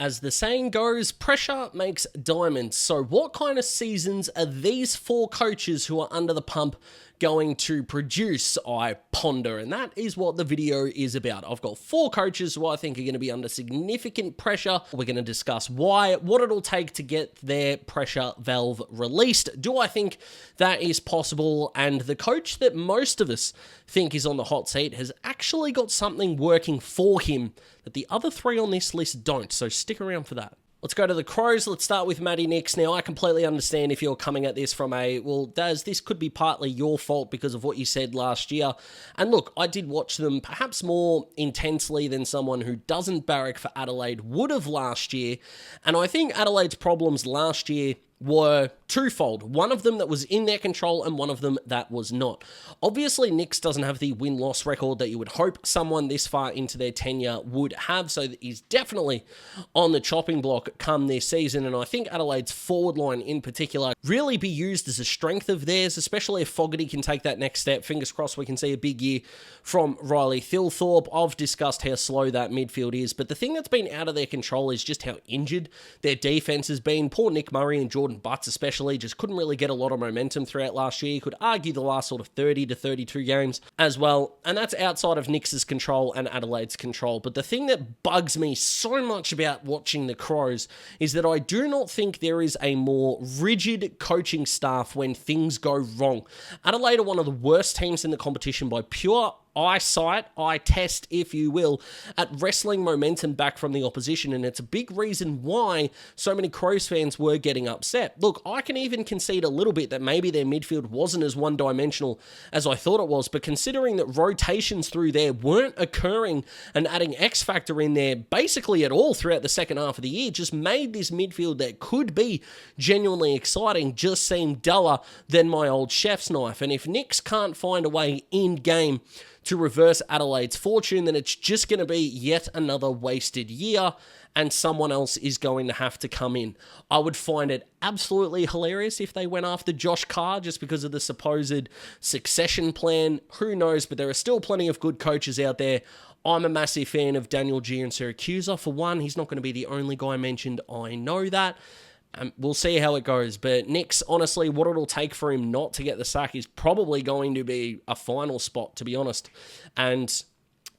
As the saying goes, pressure makes diamonds. So what kind of seasons are these four coaches who are under the pump going to produce, I ponder? And that is what the video is about. I've got four coaches who I think are going to be under significant pressure. We're going to discuss why, what it'll take to get their pressure valve released. Do I think that is possible? And the coach that most of us think is on the hot seat has actually got something working for him that the other three on this list don't. So stick around for that. Let's go to the Crows. Let's start with Matty Nix. Now, I completely understand if you're coming at this from a, well, Daz, this could be partly your fault because of what you said last year. And look, I did watch them perhaps more intensely than someone who doesn't barrack for Adelaide would have last year. And I think Adelaide's problems last year were twofold. One of them that was in their control and one of them that was not. Obviously, Nix doesn't have the win-loss record that you would hope someone this far into their tenure would have, so he's definitely on the chopping block come this season, and I think Adelaide's forward line in particular really be used as a strength of theirs, especially if Fogarty can take that next step. Fingers crossed we can see a big year from Riley Thilthorpe. I've discussed how slow that midfield is, but the thing that's been out of their control is just how injured their defense has been. Poor Nick Murray and Jordan Butts especially just couldn't really get a lot of momentum throughout last year. You could argue the last sort of 30 to 32 games as well, and that's outside of Nix's control and Adelaide's control. But the thing that bugs me so much about watching the Crows is that I do not think there is a more rigid coaching staff when things go wrong. Adelaide are one of the worst teams in the competition by pure eyesight, eye test, if you will, at wrestling momentum back from the opposition, and it's a big reason why so many Crows fans were getting upset. Look, I can even concede a little bit that maybe their midfield wasn't as one-dimensional as I thought it was, but considering that rotations through there weren't occurring and adding X factor in there basically at all throughout the second half of the year just made this midfield that could be genuinely exciting just seem duller than my old chef's knife. And if Nix can't find a way in-game to reverse Adelaide's fortune, then it's just going to be yet another wasted year and someone else is going to have to come in. I would find it absolutely hilarious if they went after Josh Carr just because of the supposed succession plan. Who knows, but there are still plenty of good coaches out there. I'm a massive fan of Daniel Giansiracusa. For one, he's not going to be the only guy mentioned. I know that. We'll see how it goes, but Nix, honestly, what it'll take for him not to get the sack is probably going to be a final spot, to be honest. And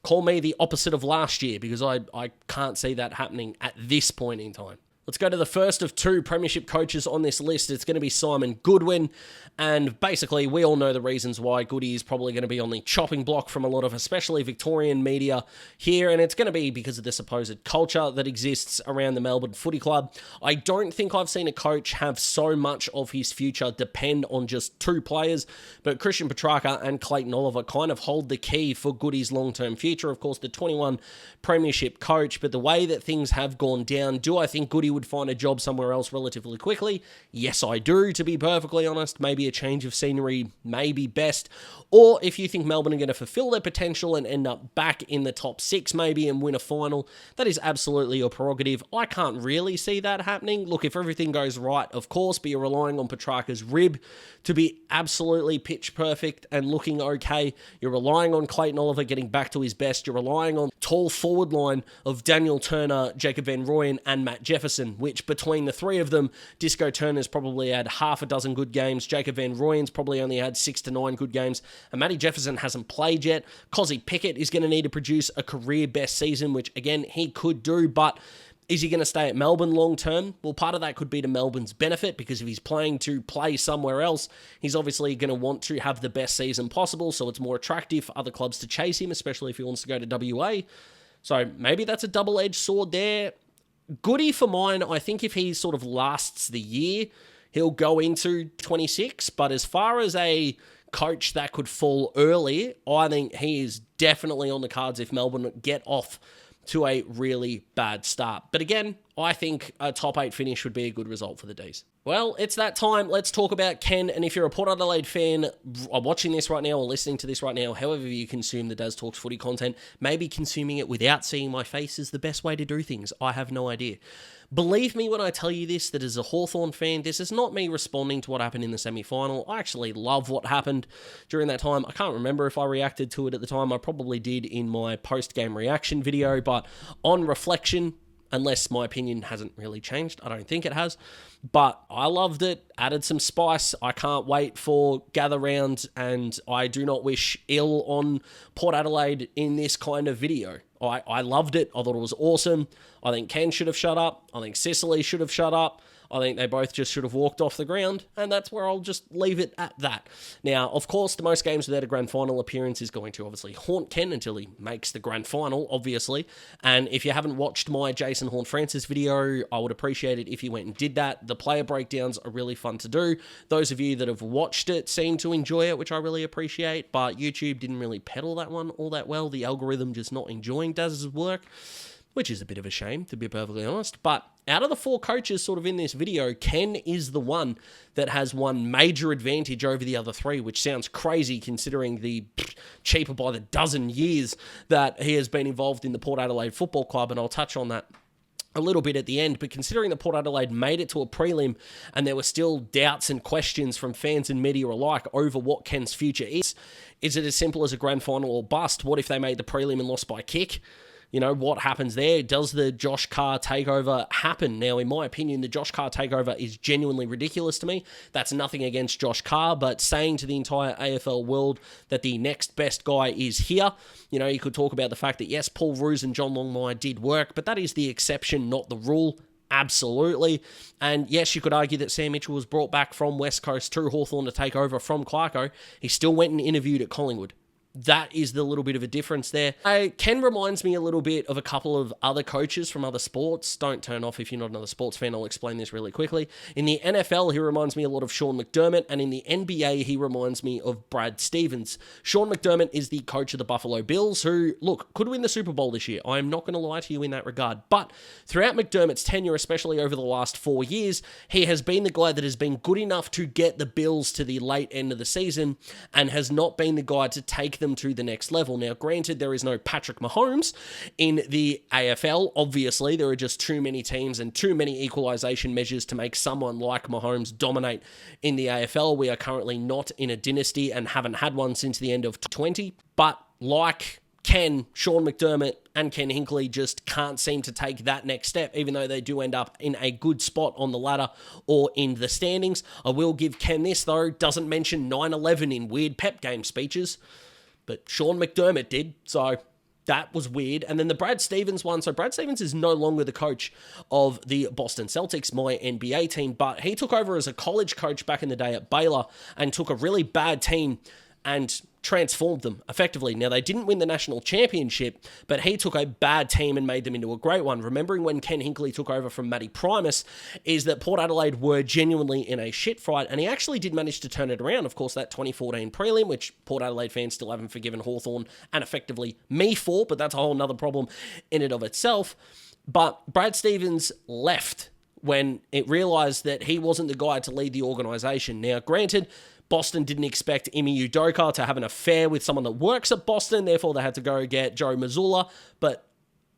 call me the opposite of last year, because I can't see that happening at this point in time. Let's go to the first of two premiership coaches on this list. It's going to be Simon Goodwin, and basically we all know the reasons why Goody is probably going to be on the chopping block from a lot of especially Victorian media here, and it's going to be because of the supposed culture that exists around the Melbourne Footy Club. I don't think I've seen a coach have so much of his future depend on just two players, but Christian Petrarca and Clayton Oliver kind of hold the key for Goody's long-term future. Of course, the 21 premiership coach, but the way that things have gone down, do I think Goody would find a job somewhere else relatively quickly? Yes, I do, to be perfectly honest. Maybe a change of scenery may be best. Or if you think Melbourne are going to fulfill their potential and end up back in the top six maybe and win a final, that is absolutely your prerogative. I can't really see that happening. Look, if everything goes right, of course, but you're relying on Petrarca's rib to be absolutely pitch perfect and looking okay. You're relying on Clayton Oliver getting back to his best. You're relying on tall forward line of Daniel Turner, Jacob Van Rooyen and Matt Jefferson, which between the three of them, Disco Turner's probably had half a dozen good games. Jacob Van Rooyen's probably only had 6 to 9 good games. And Matty Jefferson hasn't played yet. Cozzy Pickett is going to need to produce a career best season, which again, he could do, but is he going to stay at Melbourne long term? Well, part of that could be to Melbourne's benefit, because if he's playing to play somewhere else, he's obviously going to want to have the best season possible, so it's more attractive for other clubs to chase him, especially if he wants to go to WA. So maybe that's a double-edged sword there. Goody for mine, I think if he sort of lasts the year, he'll go into 26, but as far as a coach that could fall early, I think he is definitely on the cards if Melbourne get off to a really bad start. But again, I think a top 8 finish would be a good result for the Ds. Well, it's that time. Let's talk about Ken. And if you're a Port Adelaide fan watching this right now or listening to this right now, however you consume the Daz Talks footy content, maybe consuming it without seeing my face is the best way to do things. I have no idea. Believe me when I tell you this, that as a Hawthorn fan, this is not me responding to what happened in the semi-final. I actually love what happened during that time. I can't remember if I reacted to it at the time. I probably did in my post-game reaction video, but on reflection, unless my opinion hasn't really changed. I don't think it has. But I loved it, added some spice. I can't wait for Gather Round, and I do not wish ill on Port Adelaide in this kind of video. I loved it. I thought it was awesome. I think Ken should have shut up. I think Sicily should have shut up. I think they both just should have walked off the ground, and that's where I'll just leave it at that. Now, of course, the most games without a grand final appearance is going to obviously haunt Ken until he makes the grand final, obviously. And if you haven't watched my Jason Horn-Francis video, I would appreciate it if you went and did that. The player breakdowns are really fun to do. Those of you that have watched it seem to enjoy it, which I really appreciate, but YouTube didn't really peddle that one all that well. The algorithm just not enjoying Daz's work, which is a bit of a shame, to be perfectly honest. But out of the 4 coaches sort of in this video, Ken is the one that has one major advantage over the other 3, which sounds crazy considering the cheaper by the dozen years that he has been involved in the Port Adelaide Football Club, and I'll touch on that a little bit at the end. But considering that Port Adelaide made it to a prelim and there were still doubts and questions from fans and media alike over what Ken's future is it as simple as a grand final or bust? What if they made the prelim and lost by kick? You know, what happens there? Does the Josh Carr takeover happen? Now, in my opinion, the Josh Carr takeover is genuinely ridiculous to me. That's nothing against Josh Carr, but saying to the entire AFL world that the next best guy is here, you know, you could talk about the fact that, yes, Paul Roos and John Longmire did work, but that is the exception, not the rule. Absolutely. And yes, you could argue that Sam Mitchell was brought back from West Coast to Hawthorn to take over from Clarko. He still went and interviewed at Collingwood. That is the little bit of a difference there. Ken reminds me a little bit of a couple of other coaches from other sports. Don't turn off if you're not another sports fan. I'll explain this really quickly. In the NFL, he reminds me a lot of Sean McDermott, and in the NBA, he reminds me of Brad Stevens. Sean McDermott is the coach of the Buffalo Bills, who, look, could win the Super Bowl this year. I am not going to lie to you in that regard. But throughout McDermott's tenure, especially over the last 4 years, he has been the guy that has been good enough to get the Bills to the late end of the season and has not been the guy to take them to the next level. Now, granted, there is no Patrick Mahomes in the AFL. Obviously, there are just too many teams and too many equalization measures to make someone like Mahomes dominate in the AFL. We are currently not in a dynasty and haven't had one since the end of 20. But like Ken, Sean McDermott and Ken Hinkley just can't seem to take that next step, even though they do end up in a good spot on the ladder or in the standings. I will give Ken this, though, doesn't mention 9/11 in weird pep game speeches. But Sean McDermott did, so that was weird. And then the Brad Stevens one. So Brad Stevens is no longer the coach of the Boston Celtics, my NBA team, but he took over as a college coach back in the day at Baylor and took a really bad team and transformed them effectively. Now, they didn't win the national championship, but he took a bad team and made them into a great one. Remembering when Ken Hinkley took over from Matty Primus, is that Port Adelaide were genuinely in a shit fight, and he actually did manage to turn it around. Of course, that 2014 prelim, which Port Adelaide fans still haven't forgiven Hawthorn and effectively me for, but that's a whole nother problem in and of itself. But Brad Stevens left when it realised that he wasn't the guy to lead the organisation. Now, granted, Boston didn't expect Imi Udoka to have an affair with someone that works at Boston, therefore they had to go get Joe Mazzulla. But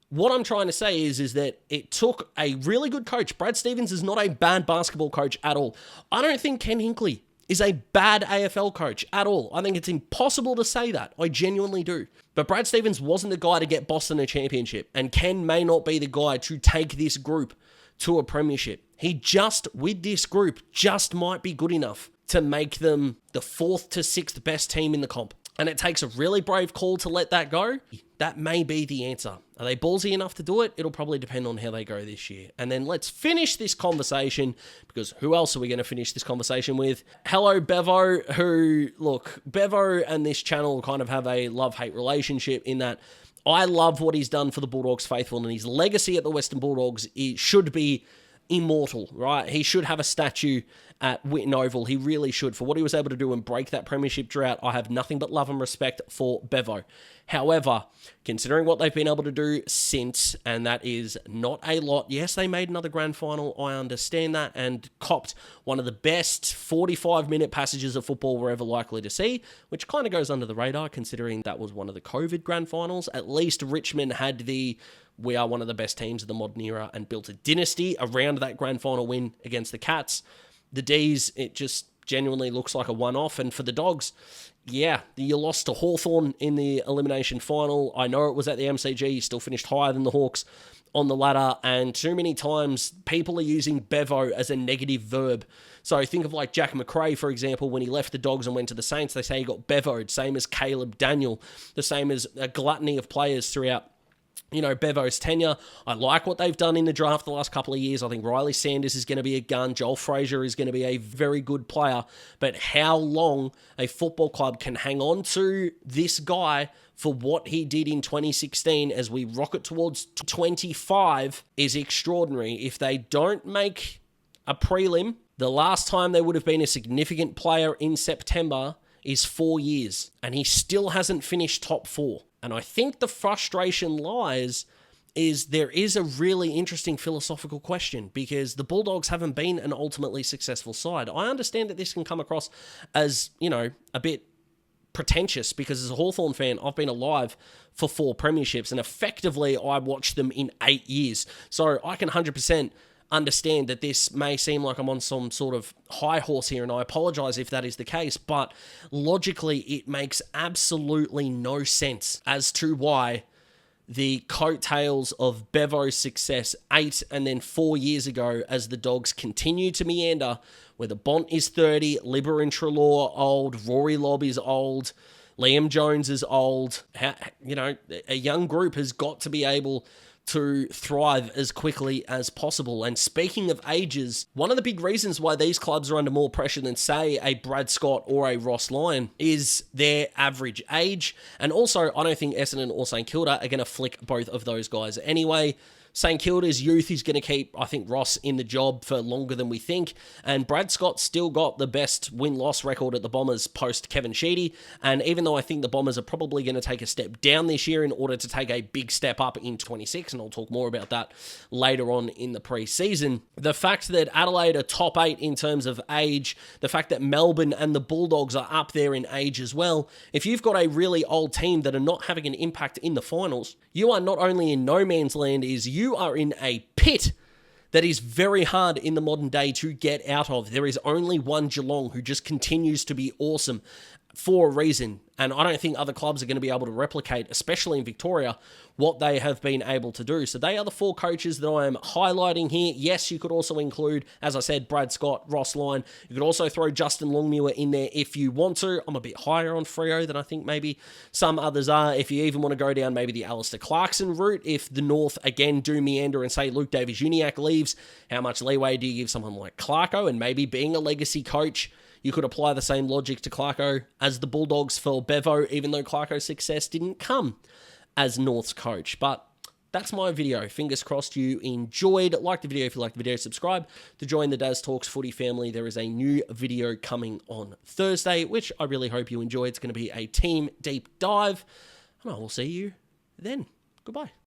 what I'm trying to say is that it took a really good coach. Brad Stevens is not a bad basketball coach at all. I don't think Ken Hinkley is a bad AFL coach at all. I think it's impossible to say that. I genuinely do. But Brad Stevens wasn't the guy to get Boston a championship, and Ken may not be the guy to take this group to a premiership. He just, with this group, just might be good enough to make them the 4th to 6th best team in the comp. And it takes a really brave call to let that go. That may be the answer. Are they ballsy enough to do it? It'll probably depend on how they go this year. And then let's finish this conversation, because who else are we going to finish this conversation with? Hello, Bevo, who, look, Bevo and this channel kind of have a love-hate relationship in that I love what he's done for the Bulldogs faithful, and his legacy at the Western Bulldogs should be immortal, right? He should have a statue at Whitten Oval. He really should. For what he was able to do and break that premiership drought, I have nothing but love and respect for Bevo. However, considering what they've been able to do since, and that is not a lot. Yes, they made another grand final. I understand that, and copped one of the best 45-minute passages of football we're ever likely to see, which kind of goes under the radar considering that was one of the COVID grand finals. At least Richmond had the we are one of the best teams of the modern era and built a dynasty around that grand final win against the Cats. The D's, it just genuinely looks like a one-off. And for the Dogs, yeah, you lost to Hawthorn in the elimination final. I know it was at the MCG. You still finished higher than the Hawks on the ladder, and too many times people are using Bevo as a negative verb. So think of like Jack McRae, for example, when he left the Dogs and went to the Saints, they say he got Bevoed, same as Caleb Daniel, the same as a gluttony of players throughout Bevo's tenure. I like what they've done in the draft the last couple of years. I think Riley Sanders is going to be a gun. Joel Frazier is going to be a very good player. But how long a football club can hang on to this guy for what he did in 2016 as we rocket towards 25 is extraordinary. If they don't make a prelim, the last time they would have been a significant player in September is 4 years. And he still hasn't finished top 4. And I think the frustration lies is there is a really interesting philosophical question, because the Bulldogs haven't been an ultimately successful side. I understand that this can come across as, a bit pretentious, because as a Hawthorn fan, I've been alive for 4 premierships, and effectively I watched them in 8 years. So I can 100% understand that this may seem like I'm on some sort of high horse here, and I apologize if that is the case, but logically it makes absolutely no sense as to why the coattails of Bevo's success 8 and then 4 years ago, as the Dogs continue to meander, whether Bont is 30, Libber and Treloar old, Rory Lobb is old, Liam Jones is old, a young group has got to be able to thrive as quickly as possible. And speaking of ages, one of the big reasons why these clubs are under more pressure than, say, a Brad Scott or a Ross Lyon is their average age. And also, I don't think Essendon or St Kilda are going to flick both of those guys anyway. St Kilda's youth is going to keep, I think, Ross in the job for longer than we think. And Brad Scott's still got the best win-loss record at the Bombers post Kevin Sheedy. And even though I think the Bombers are probably going to take a step down this year in order to take a big step up in 26, and I'll talk more about that later on in the pre-season, the fact that Adelaide are top 8 in terms of age, the fact that Melbourne and the Bulldogs are up there in age as well, if you've got a really old team that are not having an impact in the finals, you are not only in no man's land, you are in a pit that is very hard in the modern day to get out of. There is only one Geelong who just continues to be awesome for a reason, and I don't think other clubs are going to be able to replicate, especially in Victoria, what they have been able to do. So they are the 4 coaches that I am highlighting here. Yes, you could also include, as I said, Brad Scott, Ross Lyon. You could also throw Justin Longmuir in there if you want to. I'm a bit higher on Freo than I think maybe some others are. If you even want to go down maybe the Alistair Clarkson route, if the North again do meander and say Luke Davies-Uniacke leaves, how much leeway do you give someone like Clarko? And maybe being a legacy coach, you could apply the same logic to Clarko as the Bulldogs for Bevo, even though Clarko's success didn't come as North's coach. But that's my video. Fingers crossed you enjoyed. Like the video if you liked the video. Subscribe to join the Daz Talks footy family. There is a new video coming on Thursday, which I really hope you enjoy. It's going to be a team deep dive, and I will see you then. Goodbye.